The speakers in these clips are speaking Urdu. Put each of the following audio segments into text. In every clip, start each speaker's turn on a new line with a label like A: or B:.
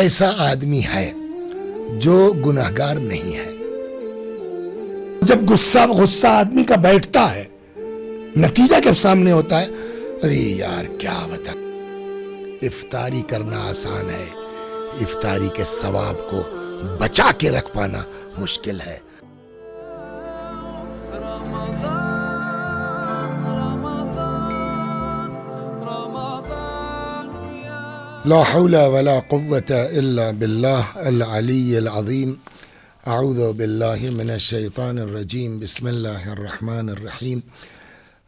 A: ایسا آدمی ہے جو گناہگار نہیں ہے؟ جب غصہ آدمی کا بیٹھتا ہے، نتیجہ جب سامنے ہوتا ہے، ارے یار کیا بتا، افطاری کرنا آسان ہے، افطاری کے ثواب کو بچا کے رکھ پانا مشکل ہے۔ لا حول ولا قوة الا باللہ العلی العظیم۔ اعوذ باللہ من الشیطان الرجیم۔ بسم اللہ الرحمن الرحیم۔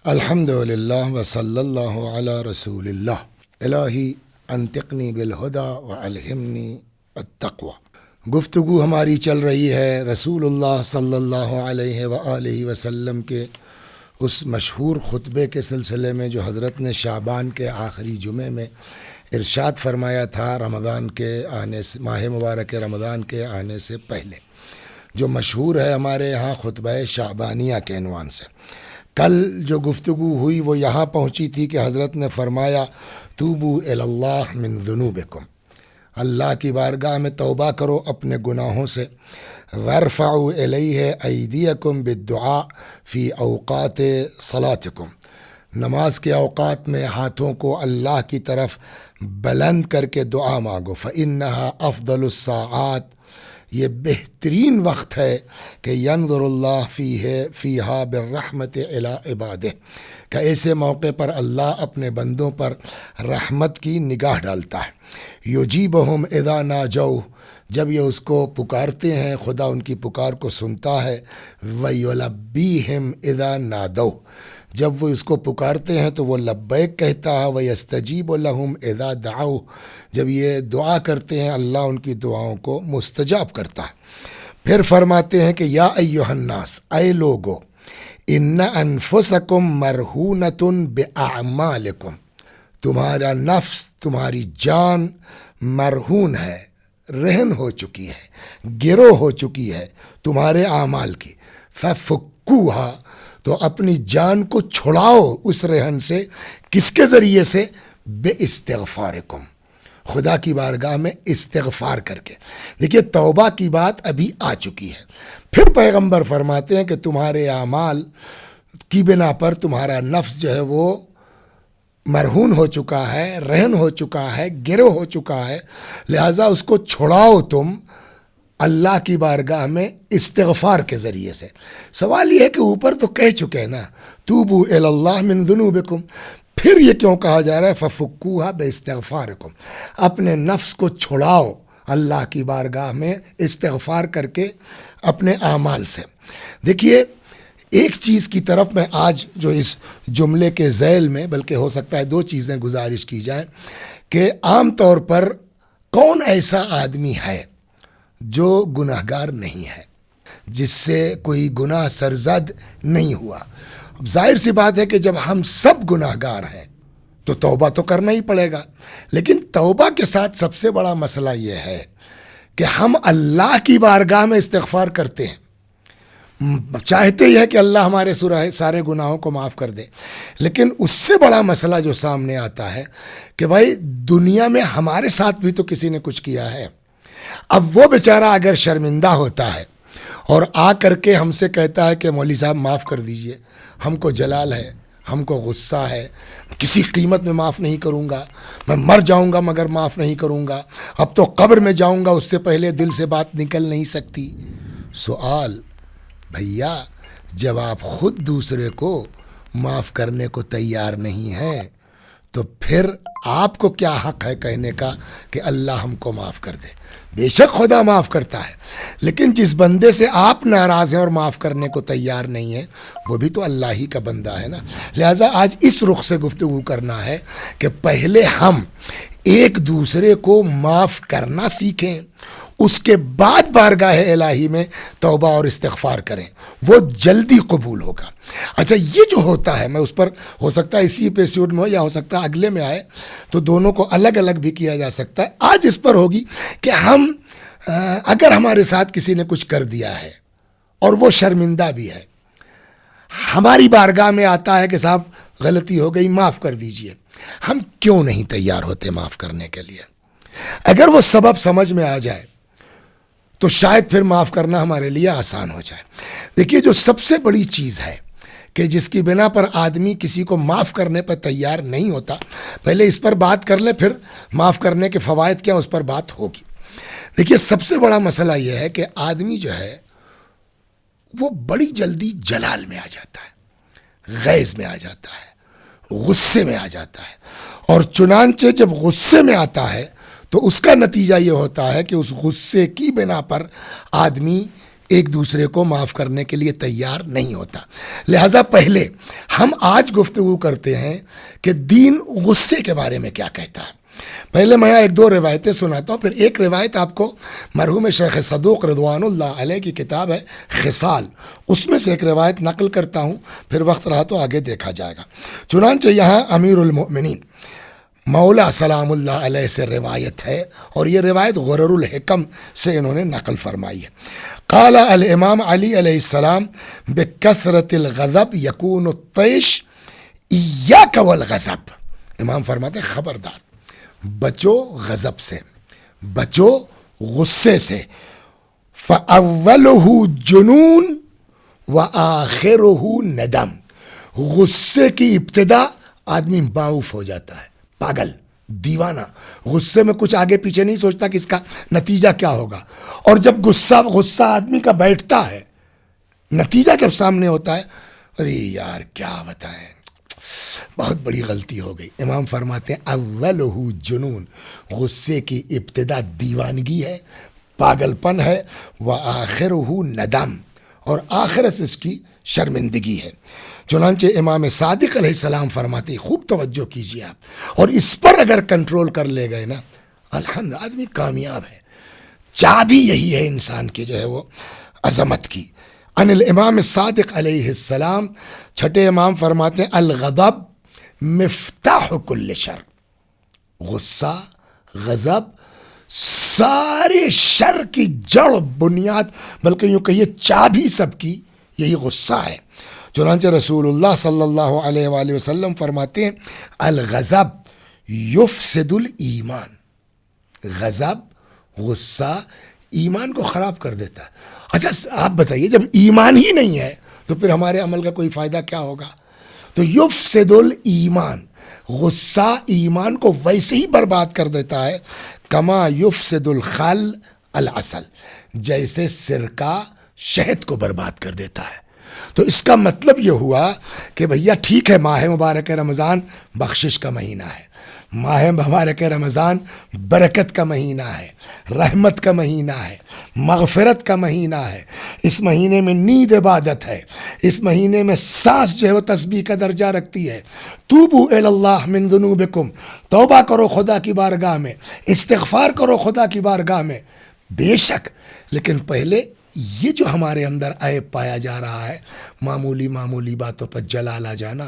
A: الحمد للہ وصلی اللہ علی رسول اللہ۔ الہی انطقنی بالہدی والہمنی التقوی۔ گفتگو ہماری چل رہی ہے رسول اللہ صلی اللہ علیہ وآلہ وسلم کے اس مشہور خطبے کے سلسلے میں جو حضرت نے شعبان کے آخری جمعے میں ارشاد فرمایا تھا، رمضان کے آنے سے، ماہ مبارک رمضان کے آنے سے پہلے، جو مشہور ہے ہمارے یہاں خطبہ شعبانیہ کے عنوان سے۔ کل جو گفتگو ہوئی وہ یہاں پہنچی تھی کہ حضرت نے فرمایا توبوا الی اللہ من ذنوبکم، اللہ کی بارگاہ میں توبہ کرو اپنے گناہوں سے، وارفعوا الیہ ایدیکم بالدعاء فی اوقات صلاتکم، نماز کے اوقات میں ہاتھوں کو اللہ کی طرف بلند کر کے دعا مانگو، فإنها افضل الساعات، یہ بہترین وقت ہے کہ ینظر اللہ فیہا بالرحمت الی عبادہ، کہ ایسے موقع پر اللہ اپنے بندوں پر رحمت کی نگاہ ڈالتا ہے۔ یجیبہم اذا ناجوا، جب یہ اس کو پکارتے ہیں خدا ان کی پکار کو سنتا ہے، ویلبیہم اذا نادوا، جب وہ اس کو پکارتے ہیں تو وہ لبیک کہتا ہے، وَيَسْتَجِيبُ لَهُمْ إِذَا دَعَوْا، جب یہ دعا کرتے ہیں اللہ ان کی دعاؤں کو مستجاب کرتا ہے۔ پھر فرماتے ہیں کہ یا ایھا الناس، اے لوگو، ان انفسکم مرہونۃ باعمالکم، تمہارا نفس، تمہاری جان مرہون ہے، رہن ہو چکی ہے، گرو ہو چکی ہے تمہارے اعمال کی، ففکوہا، تو اپنی جان کو چھڑاؤ اس رہن سے، کس کے ذریعے سے؟ بے استغفارکم، خدا کی بارگاہ میں استغفار کر کے۔ دیکھیے توبہ کی بات ابھی آ چکی ہے، پھر پیغمبر فرماتے ہیں کہ تمہارے اعمال کی بنا پر تمہارا نفس جو ہے وہ مرہون ہو چکا ہے، رہن ہو چکا ہے، گرو ہو چکا ہے، لہٰذا اس کو چھڑاؤ تم اللہ کی بارگاہ میں استغفار کے ذریعے سے۔ سوال یہ ہے کہ اوپر تو کہہ چکے ہیں نا توبوا الی اللہ من ذنوبکم، پھر یہ کیوں کہا جا رہا ہے ففکوہا باستغفارکم، اپنے نفس کو چھڑاؤ اللہ کی بارگاہ میں استغفار کر کے اپنے اعمال سے۔ دیکھیے ایک چیز کی طرف میں آج جو اس جملے کے ذیل میں، بلکہ ہو سکتا ہے دو چیزیں گزارش کی جائیں، کہ عام طور پر کون ایسا آدمی ہے جو گناہگار نہیں ہے، جس سے کوئی گناہ سرزد نہیں ہوا؟ اب ظاہر سی بات ہے کہ جب ہم سب گناہگار ہیں تو توبہ تو کرنا ہی پڑے گا، لیکن توبہ کے ساتھ سب سے بڑا مسئلہ یہ ہے کہ ہم اللہ کی بارگاہ میں استغفار کرتے ہیں، چاہتے ہی ہے کہ اللہ ہمارے سارے گناہوں کو معاف کر دے، لیکن اس سے بڑا مسئلہ جو سامنے آتا ہے کہ بھائی دنیا میں ہمارے ساتھ بھی تو کسی نے کچھ کیا ہے۔ اب وہ بیچارہ اگر شرمندہ ہوتا ہے اور آ کر کے ہم سے کہتا ہے کہ مولوی صاحب معاف کر دیجئے، ہم کو جلال ہے، ہم کو غصہ ہے، کسی قیمت میں معاف نہیں کروں گا، میں مر جاؤں گا مگر معاف نہیں کروں گا، اب تو قبر میں جاؤں گا اس سے پہلے دل سے بات نکل نہیں سکتی۔ سوال، بھیا جب آپ خود دوسرے کو معاف کرنے کو تیار نہیں ہیں تو پھر آپ کو کیا حق ہے کہنے کا کہ اللہ ہم کو معاف کر دے؟ بے شک خدا معاف کرتا ہے، لیکن جس بندے سے آپ ناراض ہیں اور معاف کرنے کو تیار نہیں ہیں وہ بھی تو اللہ ہی کا بندہ ہے نا۔ لہٰذا آج اس رخ سے گفتگو کرنا ہے کہ پہلے ہم ایک دوسرے کو معاف کرنا سیکھیں، اس کے بعد بارگاہ الہی میں توبہ اور استغفار کریں، وہ جلدی قبول ہوگا۔ اچھا یہ جو ہوتا ہے، میں اس پر ہو سکتا ہے اسی ایپیسوڈ میں ہو یا ہو سکتا ہے اگلے میں آئے، تو دونوں کو الگ الگ بھی کیا جا سکتا ہے۔ آج اس پر ہوگی کہ ہم اگر ہمارے ساتھ کسی نے کچھ کر دیا ہے اور وہ شرمندہ بھی ہے، ہماری بارگاہ میں آتا ہے کہ صاحب غلطی ہو گئی معاف کر دیجئے، ہم کیوں نہیں تیار ہوتے معاف کرنے کے لیے؟ اگر وہ سبب سمجھ میں آ جائے تو شاید پھر معاف کرنا ہمارے لیے آسان ہو جائے۔ دیکھیے، جو سب سے بڑی چیز ہے کہ جس کی بنا پر آدمی کسی کو معاف کرنے پر تیار نہیں ہوتا، پہلے اس پر بات کر لیں، پھر معاف کرنے کے فوائد کیا اس پر بات ہوگی۔ دیکھیے، سب سے بڑا مسئلہ یہ ہے کہ آدمی جو ہے وہ بڑی جلدی جلال میں آ جاتا ہے، غیظ میں آ جاتا ہے، غصے میں آ جاتا ہے، اور چنانچہ جب غصے میں آتا ہے تو اس کا نتیجہ یہ ہوتا ہے کہ اس غصے کی بنا پر آدمی ایک دوسرے کو معاف کرنے کے لیے تیار نہیں ہوتا۔ لہذا پہلے ہم آج گفتگو کرتے ہیں کہ دین غصے کے بارے میں کیا کہتا ہے۔ پہلے میں ایک دو روایتیں سناتا ہوں، پھر ایک روایت آپ کو مرحوم شیخ صدوق رضوان اللہ علیہ کی کتاب ہے خصال، اس میں سے ایک روایت نقل کرتا ہوں، پھر وقت رہا تو آگے دیکھا جائے گا۔ چنانچہ یہاں امیر المؤمنین مولا سلام اللہ علیہ سے روایت ہے، اور یہ روایت غرر الحکم سے انہوں نے نقل فرمائی ہے۔ قال الامام علی علیہ السلام بکثرت الغضب یکون الطیش ایاک والغضب، امام فرماتے ہیں خبردار، بچو غضب سے، بچو غصے سے، فاولہ جنون وآخرہ ندم، غصے کی ابتدا آدمی باؤف ہو جاتا ہے، پاگل، دیوانہ، غصے میں کچھ آگے پیچھے نہیں سوچتا کہ اس کا نتیجہ کیا ہوگا، اور جب غصہ آدمی کا بیٹھتا ہے، نتیجہ جب سامنے ہوتا ہے، ارے یار کیا بتائیں، بہت بڑی غلطی ہو گئی۔ امام فرماتے ہیں اولہ جنون، غصے کی ابتدا دیوانگی ہے، پاگل پن ہے، وآخرہ ندم، اور آخرت اس کی شرمندگی ہے۔ چنانچہ امام صادق علیہ السلام فرماتے ہیں، خوب توجہ کیجیے آپ، اور اس پر اگر کنٹرول کر لے گئے نا، الحمدللہ آدمی کامیاب ہے۔ چابی یہی ہے انسان کی جو ہے وہ عظمت کی۔ ان الامام صادق علیہ السلام، چھٹے امام فرماتے ہیں الغضب مفتاح کل شر، غصہ، غضب سارے شر کی جڑ، بنیاد، بلکہ یوں کہیے چابی سب کی یہی غصہ ہے۔ چنانچہ رسول اللہ صلی اللہ علیہ وآلہ وسلم فرماتے ہیں الغضب یفسد الایمان، غضب، غصہ ایمان کو خراب کر دیتا ہے۔ اچھا آپ بتائیے، جب ایمان ہی نہیں ہے تو پھر ہمارے عمل کا کوئی فائدہ کیا ہوگا؟ تو یفسد الایمان، غصہ ایمان کو ویسے ہی برباد کر دیتا ہے، کما یفسد الخل العسل، جیسے سرکہ شہد کو برباد کر دیتا ہے۔ تو اس کا مطلب یہ ہوا کہ بھیا ٹھیک ہے، ماہ مبارک رمضان بخشش کا مہینہ ہے، ماہ مبارک رمضان برکت کا مہینہ ہے، رحمت کا مہینہ ہے، مغفرت کا مہینہ ہے، اس مہینے میں نیند عبادت ہے، اس مہینے میں سانس جو ہے وہ تسبیح کا درجہ رکھتی ہے۔ توبوا الی اللہ من ذنوبکم، توبہ کرو خدا کی بارگاہ میں، استغفار کرو خدا کی بارگاہ میں، بے شک، لیکن پہلے یہ جو ہمارے اندر عیب پایا جا رہا ہے، معمولی معمولی باتوں پر جلال آ جانا،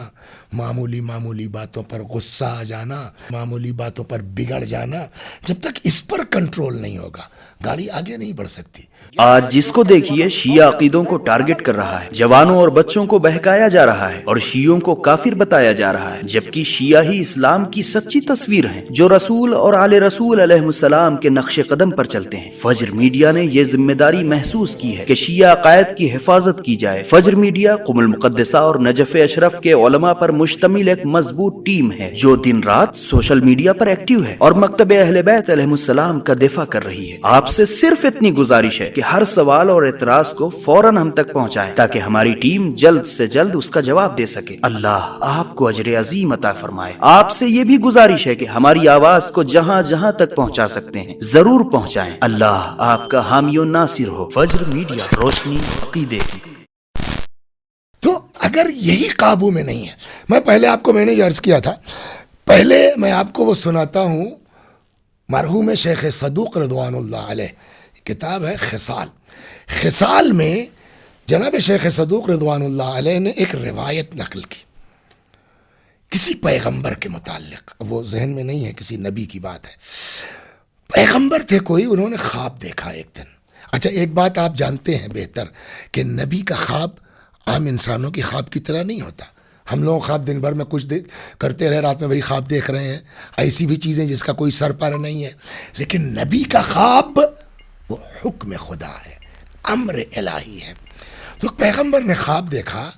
A: معمولی معمولی باتوں پر غصہ آ جانا، معمولی باتوں پر بگڑ جانا، جب تک اس پر کنٹرول نہیں ہوگا گاڑی آگے نہیں بڑھ سکتی۔
B: آج جس کو دیکھیے شیعہ عقیدوں کو ٹارگٹ کر رہا ہے، جوانوں اور بچوں کو بہکایا جا رہا ہے اور شیعوں کو کافر بتایا جا رہا ہے، جبکہ شیعہ ہی اسلام کی سچی تصویر ہیں جو رسول اور آل رسول علیہ السلام کے نقش قدم پر چلتے ہیں۔ فجر میڈیا نے یہ ذمہ داری محسوس کی ہے کہ شیعہ عقائد کی حفاظت کی جائے۔ فجر میڈیا قم المقدسہ اور نجف اشرف کے علماء پر مشتمل ایک مضبوط ٹیم ہے جو دن رات سوشل میڈیا پر ایکٹیو ہے اور مکتب اہل بیت علیہ السلام کا دفاع کر رہی ہے۔ آپ سے صرف اتنی گزارش ہے کہ ہر سوال اور اعتراض کو فوراً ہم تک پہنچائیں تاکہ ہماری ٹیم جلد سے جلد اس کا جواب دے سکے۔ اللہ آپ کو اجر عظیم عطا فرمائے۔ آپ سے یہ بھی گزارش ہے کہ ہماری آواز کو جہاں جہاں تک پہنچا سکتے ہیں ضرور پہنچائیں۔ اللہ آپ کا حامی و ناصر ہو۔ فجر میڈیا، روشنی عقیدے کی۔
A: تو اگر یہی قابو میں نہیں ہے، میں نے یہ عرض کیا تھا، پہلے میں آپ کو وہ سناتا ہوں مرحوم شیخ صدوق رضوان اللہ علیہ، کتاب ہے خصال۔ خصال میں جناب شیخ صدوق رضوان اللہ علیہ نے ایک روایت نقل کی کسی پیغمبر کے متعلق، وہ ذہن میں نہیں ہے، کسی نبی کی بات ہے، پیغمبر تھے کوئی، انہوں نے خواب دیکھا ایک دن۔ اچھا ایک بات آپ جانتے ہیں بہتر کہ نبی کا خواب عام انسانوں کی خواب کی طرح نہیں ہوتا، ہم لوگ خواب دن بھر میں کچھ کرتے رہے، رات میں وہی خواب دیکھ رہے ہیں، ایسی بھی چیزیں جس کا کوئی سر پر نہیں ہے. لیکن نبی کا خواب وہ حکم خدا ہے، امر الہی ہے. تو پیغمبر نے خواب دیکھا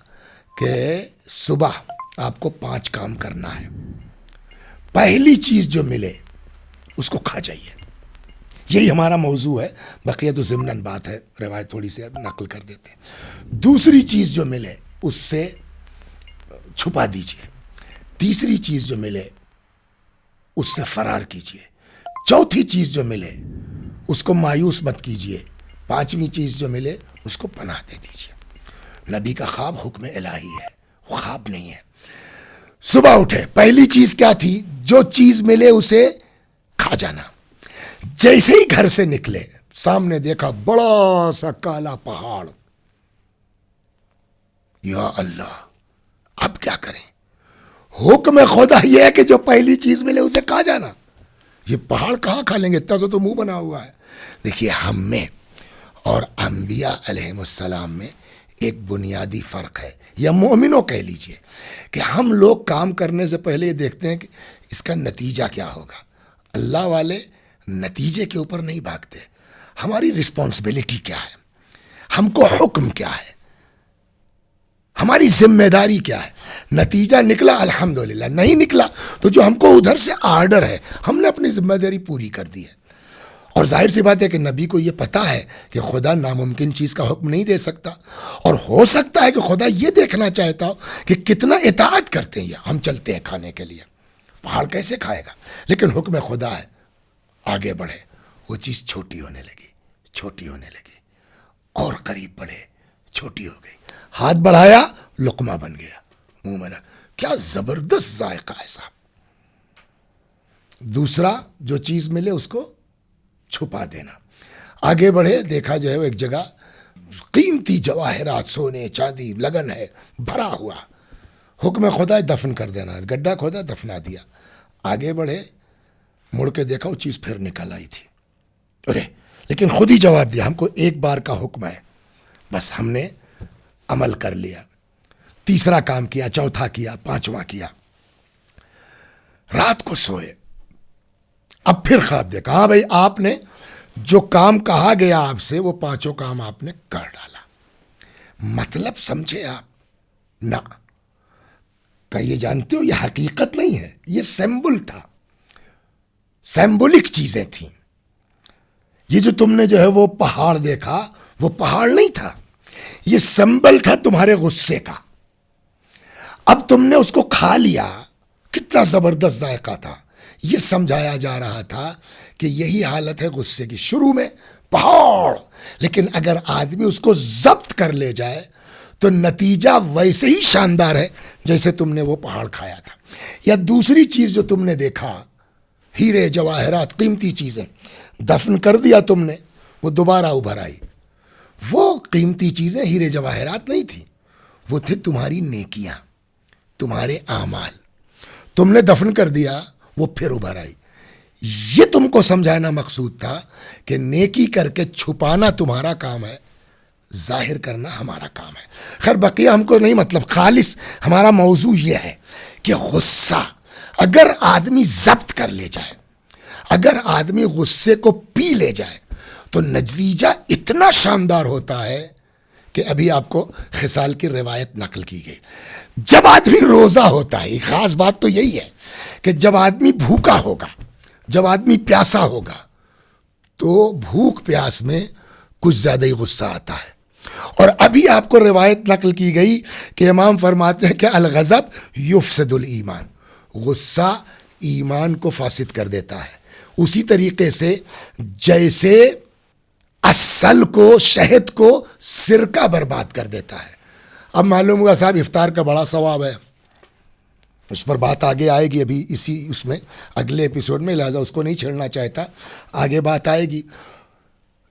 A: کہ صبح آپ کو 5 کام کرنا ہے. پہلی چیز جو ملے اس کو کھا جائیے. یہی ہمارا موضوع ہے، بقیہ تو ضمناً بات ہے، روایت تھوڑی سی نقل کر دیتے ہیں. دوسری چیز جو ملے اس سے چھپا دیجئے. تیسری چیز جو ملے اس سے فرار کیجئے. چوتھی چیز جو ملے اس کو مایوس مت کیجئے. 5ویں چیز جو ملے اس کو پناہ دے دیجئے. نبی کا خواب حکم الہی ہے، وہ خواب نہیں ہے. صبح اٹھے، پہلی چیز کیا تھی؟ جو چیز ملے اسے کھا جانا. جیسے ہی گھر سے نکلے سامنے دیکھا بڑا سا کالا پہاڑ. یا اللہ، اب کیا کریں؟ حکم خدا یہ ہے کہ جو پہلی چیز ملے اسے کھا جانا. یہ پہاڑ کہاں کھا لیں گے، اتنا سے تو منہ بنا ہوا ہے. دیکھیے، ہم میں اور انبیاء علیہم السلام میں ایک بنیادی فرق ہے، یا مومنوں کہہ لیجئے، کہ ہم لوگ کام کرنے سے پہلے یہ دیکھتے ہیں کہ اس کا نتیجہ کیا ہوگا. اللہ والے نتیجے کے اوپر نہیں بھاگتے. ہماری رسپانسبلٹی کیا ہے، ہم کو حکم کیا ہے، ہماری ذمہ داری کیا ہے. نتیجہ نکلا الحمدللہ، نہیں نکلا تو جو ہم کو ادھر سے آرڈر ہے ہم نے اپنی ذمہ داری پوری کر دی ہے. اور ظاہر سی بات ہے کہ نبی کو یہ پتا ہے کہ خدا ناممکن چیز کا حکم نہیں دے سکتا، اور ہو سکتا ہے کہ خدا یہ دیکھنا چاہتا ہو کہ کتنا اطاعت کرتے ہیں. ہم چلتے ہیں کھانے کے لیے، پہاڑ کیسے کھائے گا؟ لیکن حکم خدا ہے، آگے بڑھے. وہ چیز چھوٹی ہونے لگی، چھوٹی ہونے لگی، اور قریب بڑھے، چھوٹی ہو گئی. ہاتھ بڑھایا، لقمہ بن گیا، منہ میں. کیا زبردست ذائقہ ہے صاحب. دوسرا، جو چیز ملے اس کو چھپا دینا. آگے بڑھے، دیکھا جو ہے وہ ایک جگہ قیمتی جواہرات، سونے چاندی لگن ہے، بھرا ہوا. حکم خدا دفن کر دینا. گڈھا کھودا، دفنا دیا. آگے بڑھے، مڑ کے دیکھا وہ چیز پھر نکل آئی تھی. ارے، لیکن خود ہی جواب دیا، ہم کو ایک بار کا حکم ہے، بس ہم نے عمل کر لیا. تیسرا کام کیا، چوتھا کیا، 5واں کیا. رات کو سوئے، اب پھر خواب دیکھا. ہاں بھائی، آپ نے جو کام کہا گیا آپ سے وہ 5 کام آپ نے کر ڈالا. مطلب سمجھے آپ؟ نہ، کہ یہ جانتے ہو یہ حقیقت نہیں ہے، یہ سمبل تھا، سمبولک چیزیں تھیں. یہ جو تم نے جو ہے وہ پہاڑ دیکھا، وہ پہاڑ نہیں تھا، یہ سمبل تھا تمہارے غصے کا. اب تم نے اس کو کھا لیا، کتنا زبردست ذائقہ تھا. یہ سمجھایا جا رہا تھا کہ یہی حالت ہے غصے کی. شروع میں پہاڑ، لیکن اگر آدمی اس کو ضبط کر لے جائے تو نتیجہ ویسے ہی شاندار ہے جیسے تم نے وہ پہاڑ کھایا تھا. یا دوسری چیز جو تم نے دیکھا، ہیرے جواہرات، قیمتی چیزیں، دفن کر دیا تم نے، وہ دوبارہ ابھر آئی. وہ قیمتی چیزیں ہیرے جواہرات نہیں تھیں، وہ تھے تمہاری نیکیاں، تمہارے اعمال. تم نے دفن کر دیا، وہ پھر ابھر آئی. یہ تم کو سمجھانا مقصود تھا کہ نیکی کر کے چھپانا تمہارا کام ہے، ظاہر کرنا ہمارا کام ہے. خیر بقیہ ہم کو نہیں مطلب، خالص ہمارا موضوع یہ ہے کہ غصہ اگر آدمی ضبط کر لے جائے، اگر آدمی غصے کو پی لے جائے تو نتیجہ اتنا شاندار ہوتا ہے کہ ابھی آپ کو خصال کی روایت نقل کی گئی. جب آدمی روزہ ہوتا ہے، ایک خاص بات تو یہی ہے کہ جب آدمی بھوکا ہوگا، جب آدمی پیاسا ہوگا، تو بھوک پیاس میں کچھ زیادہ ہی غصہ آتا ہے. اور ابھی آپ کو روایت نقل کی گئی کہ امام فرماتے ہیں کہ الغضب یفسد الایمان، غصہ ایمان کو فاسد کر دیتا ہے. اسی طریقے سے جیسے اصل کو، شہد کو سرکہ برباد کر دیتا ہے. اب معلوم ہوا صاحب افطار کا بڑا ثواب ہے، اس پر بات آگے آئے گی ابھی اس میں اگلے ایپیسوڈ میں، لہذا اس کو نہیں چھیڑنا چاہتا، آگے بات آئے گی.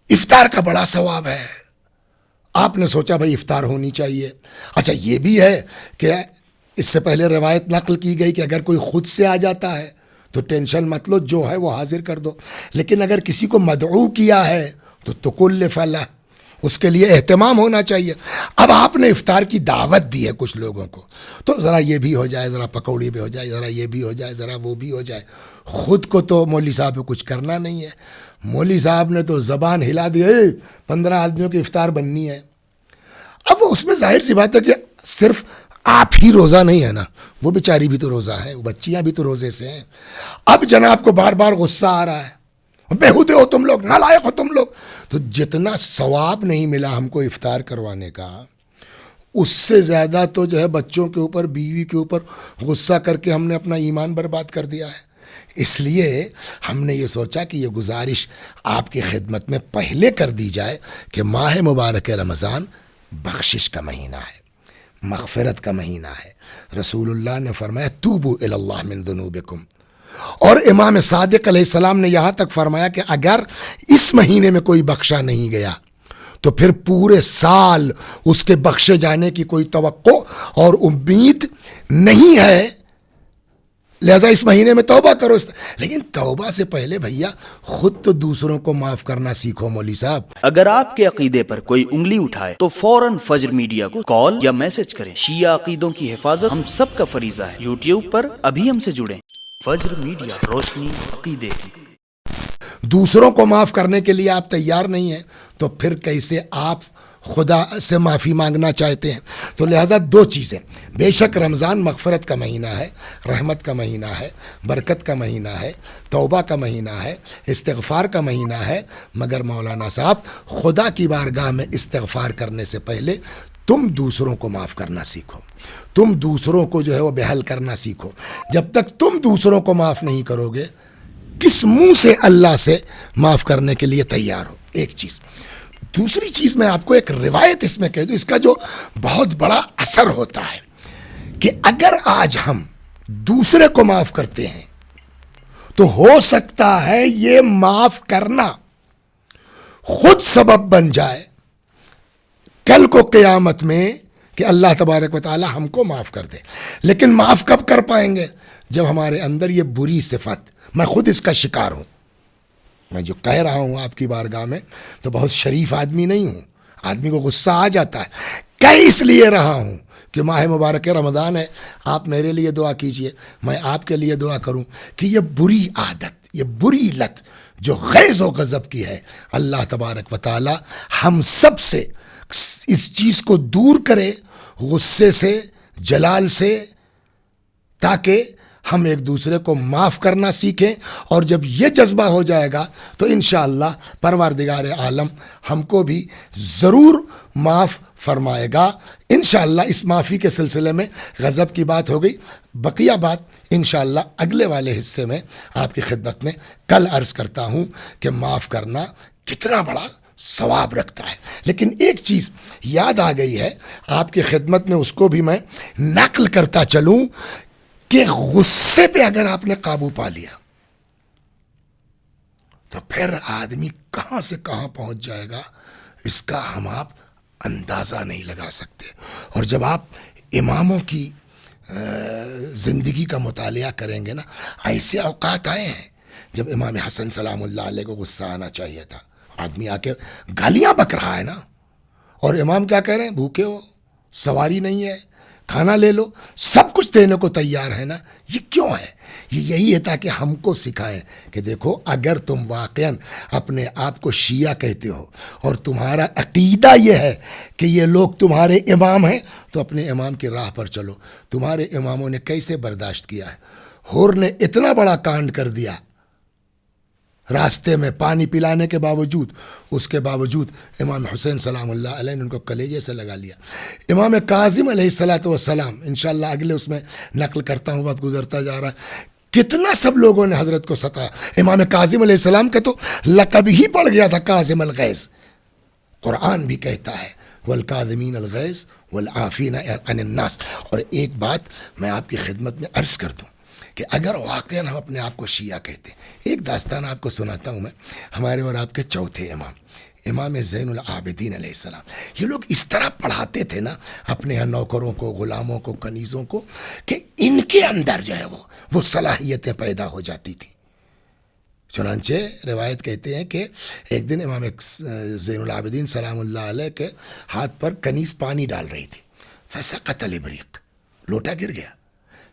A: افطار کا بڑا ثواب ہے. آپ نے سوچا بھائی افطار ہونی چاہیے. اچھا یہ بھی ہے کہ اس سے پہلے روایت نقل کی گئی کہ اگر کوئی خود سے آ جاتا ہے تو ٹینشن مت لو، جو ہے وہ حاضر کر دو. لیکن اگر کسی کو مدعو کیا ہے تو تکلف لہ، اس کے لیے اہتمام ہونا چاہیے. اب آپ نے افطار کی دعوت دی ہے کچھ لوگوں کو, تو ذرا یہ بھی ہو جائے, ذرا پکوڑی بھی ہو جائے, ذرا یہ بھی ہو جائے, ذرا وہ بھی ہو جائے. خود کو تو مولوی صاحب کو کچھ کرنا نہیں ہے. مولوی صاحب نے تو زبان ہلا دی, 15 آدمیوں کی افطار بننی ہے. اب اس میں ظاہر سی بات ہے کہ صرف آپ ہی روزہ نہیں ہے نا, وہ بیچاری بھی تو روزہ ہے, وہ بچیاں بھی تو روزے سے ہیں. اب جناب کو بار بار غصہ آ رہا ہے, بےہودے ہو تم لوگ, نالائق ہو تم لوگ. تو جتنا ثواب نہیں ملا ہم کو افطار کروانے کا, اس سے زیادہ تو جو ہے بچوں کے اوپر, بیوی کے اوپر غصہ کر کے ہم نے اپنا ایمان برباد کر دیا ہے. اس لیے ہم نے یہ سوچا کہ یہ گزارش آپ کی خدمت میں پہلے کر دی جائے کہ ماہ مبارک رمضان بخشش کا مہینہ ہے, مغفرت کا مہینہ ہے. رسول اللہ نے فرمایا توبوا الی اللہ من ذنوبکم, اور امام صادق علیہ السلام نے یہاں تک فرمایا کہ اگر اس مہینے میں کوئی بخشا نہیں گیا تو پھر پورے سال اس کے بخشے جانے کی کوئی توقع اور امید نہیں ہے, لہذا اس مہینے میں توبہ کرو. لیکن توبہ سے پہلے بھیا خود تو دوسروں کو معاف کرنا سیکھو مولوی صاحب.
B: اگر آپ کے عقیدے پر کوئی انگلی اٹھائے تو فوراً فجر میڈیا کو کال یا میسج کریں. شیعہ عقیدوں کی حفاظت ہم سب کا فریضہ ہے. یوٹیوب پر ابھی ہم سے جڑیں. فجر میڈیا, روشنی عقیدے کی.
A: دوسروں کو معاف کرنے کے لیے آپ تیار نہیں ہیں تو پھر کیسے آپ خدا سے معافی مانگنا چاہتے ہیں؟ تو لہذا 2 چیزیں, بے شک رمضان مغفرت کا مہینہ ہے, رحمت کا مہینہ ہے, برکت کا مہینہ ہے, توبہ کا مہینہ ہے, استغفار کا مہینہ ہے. مگر مولانا صاحب خدا کی بارگاہ میں استغفار کرنے سے پہلے تم دوسروں کو معاف کرنا سیکھو, تم دوسروں کو جو ہے وہ بحل کرنا سیکھو. جب تک تم دوسروں کو معاف نہیں کرو گے کس منہ سے اللہ سے معاف کرنے کے لیے تیار ہو؟ ایک چیز. دوسری چیز میں آپ کو ایک روایت اس میں کہہ دوں, اس کا جو بہت بڑا اثر ہوتا ہے کہ اگر آج ہم دوسرے کو معاف کرتے ہیں تو ہو سکتا ہے یہ معاف کرنا خود سبب بن جائے کل کو قیامت میں کہ اللہ تبارک و تعالی ہم کو معاف کر دے. لیکن معاف کب کر پائیں گے؟ جب ہمارے اندر یہ بری صفت, میں خود اس کا شکار ہوں, میں جو کہہ رہا ہوں آپ کی بارگاہ میں تو بہت شریف آدمی نہیں ہوں, آدمی کو غصہ آ جاتا ہے. کہہ اس لیے رہا ہوں کہ ماہ مبارک رمضان ہے, آپ میرے لیے دعا کیجئے, میں آپ کے لیے دعا کروں کہ یہ بری عادت, یہ بری لت جو غیظ و غضب کی ہے, اللہ تبارک و تعالی ہم سب سے اس چیز کو دور کرے, غصے سے, جلال سے, تاکہ ہم ایک دوسرے کو معاف کرنا سیکھیں. اور جب یہ جذبہ ہو جائے گا تو انشاءاللہ پروردگار عالم ہم کو بھی ضرور معاف فرمائے گا. انشاءاللہ اس معافی کے سلسلے میں غضب کی بات ہو گئی, بقیہ بات انشاءاللہ اگلے والے حصے میں آپ کی خدمت میں کل عرض کرتا ہوں کہ معاف کرنا کتنا بڑا ثواب رکھتا ہے. لیکن ایک چیز یاد آ گئی ہے آپ کی خدمت میں, اس کو بھی میں نقل کرتا چلوں کہ غصے پہ اگر آپ نے قابو پا لیا تو پھر آدمی کہاں سے کہاں پہنچ جائے گا اس کا ہم آپ اندازہ نہیں لگا سکتے. اور جب آپ اماموں کی زندگی کا مطالعہ کریں گے نا, ایسے اوقات آئے ہیں جب امام حسن سلام اللہ علیہ کو غصہ آنا چاہیے تھا, آدمی آ کے گالیاں بک رہا ہے نا, اور امام کیا کہہ رہے ہیں, بھوکے ہو, سواری نہیں ہے, کھانا لے لو, سب کچھ دینے کو تیار ہے نا. یہ کیوں ہے؟ یہ یہی ہے تاکہ ہم کو سکھائیں کہ دیکھو اگر تم واقعاً اپنے آپ کو شیعہ کہتے ہو اور تمہارا عقیدہ یہ ہے کہ یہ لوگ تمہارے امام ہیں تو اپنے امام کی راہ پر چلو. تمہارے اماموں نے کیسے برداشت کیا ہے؟ حور نے اتنا بڑا کانڈ کر دیا راستے میں پانی پلانے کے باوجود, اس کے باوجود امام حسین سلام اللہ علیہ نے ان کو کلیجے سے لگا لیا. امام کاظم علیہ الصلوۃ والسلام, انشاءاللہ اگلے اس میں نقل کرتا ہوں, وقت گزرتا جا رہا ہے, کتنا سب لوگوں نے حضرت کو ستایا. امام کاظم علیہ السلام کا تو لقب ہی پڑ گیا تھا کاظم الغیظ. قرآن بھی کہتا ہے والکاظمین الغیظ والعافین عن الناس. اور ایک بات میں آپ کی خدمت میں عرض کر دوں کہ اگر واقعاً ہم اپنے آپ کو شیعہ کہتے ہیں, ایک داستان آپ کو سناتا ہوں میں, ہمارے اور آپ کے چوتھے امام, امام زین العابدین علیہ السلام, یہ لوگ اس طرح پڑھاتے تھے نا اپنے یہاں نوکروں کو, غلاموں کو, کنیزوں کو, کہ ان کے اندر جو ہے وہ صلاحیتیں پیدا ہو جاتی تھی. چنانچہ روایت کہتے ہیں کہ ایک دن امام زین العابدین سلام اللہ علیہ کے ہاتھ پر کنیز پانی ڈال رہی تھی، فسقط الابریق، لوٹا گر گیا.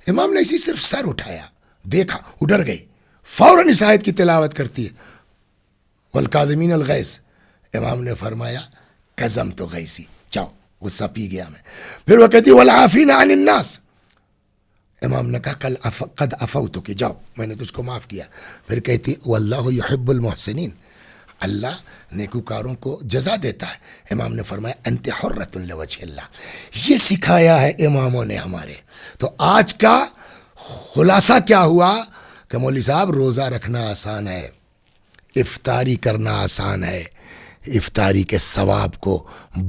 A: امام نے اسی صرف سر اٹھایا، دیکھا، وہ ڈر گئی، فوراً اس آیت کی تلاوت کرتی ہے، والکاظمین الغیظ. امام نے فرمایا کظمت غیظی، جاؤ غصہ پی گیا میں. پھر وہ کہتی والعافین عن الناس. امام نے کہا قد عفوت، کہ جاؤ میں نے تجھ کو معاف کیا. پھر کہتی واللہ یحب المحسنین، اللہ نیکوکاروں کو جزا دیتا ہے. امام نے فرمایا انت حرۃ لوجہ اللہ. یہ سکھایا ہے اماموں نے ہمارے. تو آج کا خلاصہ کیا ہوا کہ مولوی صاحب روزہ رکھنا آسان ہے، افطاری کرنا آسان ہے، افطاری کے ثواب کو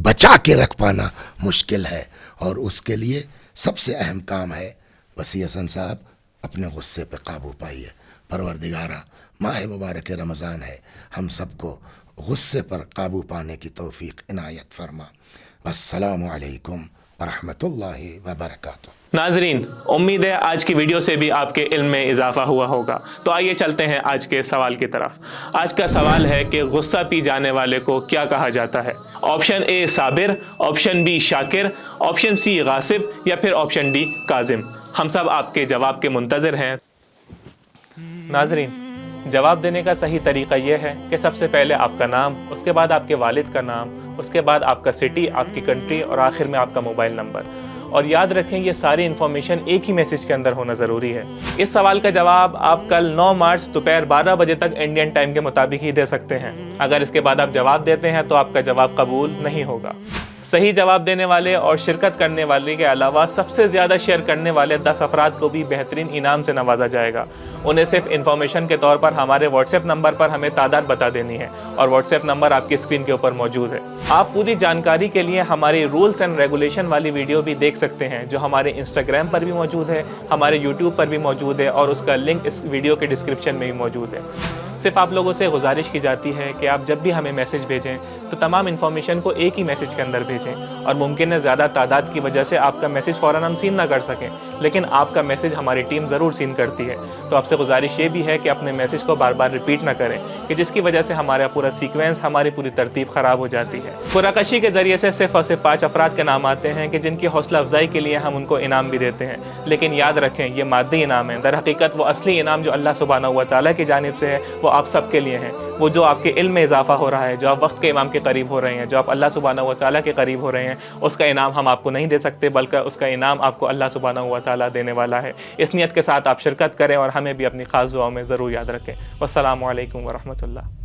A: بچا کے رکھ پانا مشکل ہے. اور اس کے لیے سب سے اہم کام ہے، وسیع حسن صاحب اپنے غصے پہ قابو پائیے. پروردگارہ ماہ مبارک رمضان ہے، ہم سب کو غصے پر قابو پانے کی توفیق عنایت فرما. والسلام علیکم ورحمۃ اللہ وبرکاتہ.
C: ناظرین، امید ہے آج کی ویڈیو سے بھی آپ کے علم میں اضافہ ہوا ہوگا. تو آئیے چلتے ہیں آج کے سوال کی طرف. آج کا سوال ہے کہ غصہ پی جانے والے کو کیا کہا جاتا ہے؟ آپشن اے صابر، آپشن بی شاکر، آپشن سی غاصب یا پھر آپشن ڈی کاظم. ہم سب آپ کے جواب کے منتظر ہیں. ناظرین، جواب دینے کا صحیح طریقہ یہ ہے کہ سب سے پہلے آپ کا نام، اس کے بعد آپ کے والد کا نام، اس کے بعد آپ کا سٹی، آپ کی کنٹری اور آخر میں آپ کا موبائل نمبر. اور یاد رکھیں یہ ساری انفارمیشن ایک ہی میسج کے اندر ہونا ضروری ہے. اس سوال کا جواب آپ کل 9 مارچ دوپہر 12 بجے تک انڈین ٹائم کے مطابق ہی دے سکتے ہیں. اگر اس کے بعد آپ جواب دیتے ہیں تو آپ کا جواب قبول نہیں ہوگا. صحیح جواب دینے والے اور شرکت کرنے والے کے علاوہ سب سے زیادہ شیئر کرنے والے 10 افراد کو بھی بہترین انعام سے نوازا جائے گا. انہیں صرف انفارمیشن کے طور پر ہمارے واٹس ایپ نمبر پر ہمیں تعداد بتا دینی ہے، اور واٹس ایپ نمبر آپ کی اسکرین کے اوپر موجود ہے. آپ پوری جانکاری کے لیے ہماری رولز اینڈ ریگولیشن والی ویڈیو بھی دیکھ سکتے ہیں، جو ہمارے انسٹاگرام پر بھی موجود ہے، ہمارے یوٹیوب پر بھی موجود ہے، اور اس کا لنک اس ویڈیو کے ڈسکرپشن میں بھی موجود ہے. صرف آپ لوگوں سے گزارش کی جاتی ہے کہ آپ جب بھی ہمیں میسج بھیجیں تو تمام انفارمیشن کو ایک ہی میسج کے اندر بھیجیں. اور ممکن ہے زیادہ تعداد کی وجہ سے آپ کا میسج فوراً ہم سین نہ کر سکیں، لیکن آپ کا میسج ہماری ٹیم ضرور سین کرتی ہے. تو آپ سے گزارش یہ بھی ہے کہ اپنے میسج کو بار بار ریپیٹ نہ کریں، کہ جس کی وجہ سے ہمارا پورا سیکوینس، ہماری پوری ترتیب خراب ہو جاتی ہے. قرعہ کے ذریعے سے صرف اور صرف 5 افراد کے نام آتے ہیں کہ جن کی حوصلہ افزائی کے لیے ہم ان کو انعام بھی دیتے ہیں. لیکن یاد رکھیں یہ مادی انعام ہے. در حقیقت وہ اصلی انعام جو اللہ سبحانہ و تعالیٰ کی جانب سے ہے وہ آپ سب کے لیے ہیں. وہ جو آپ کے علم میں اضافہ ہو رہا ہے، جو آپ وقت کے امام کے قریب ہو رہے ہیں، جو آپ اللہ سبحانہ و تعالیٰ کے قریب ہو رہے ہیں، اس کا انعام ہم آپ کو نہیں دے سکتے، بلکہ اس کا انعام آپ کو اللہ سبحانہ و تعالیٰ دینے والا ہے. اس نیت کے ساتھ آپ شرکت کریں اور ہمیں بھی اپنی خاص دعاؤں میں ضرور یاد رکھیں. والسلام علیکم ورحمۃ اللہ.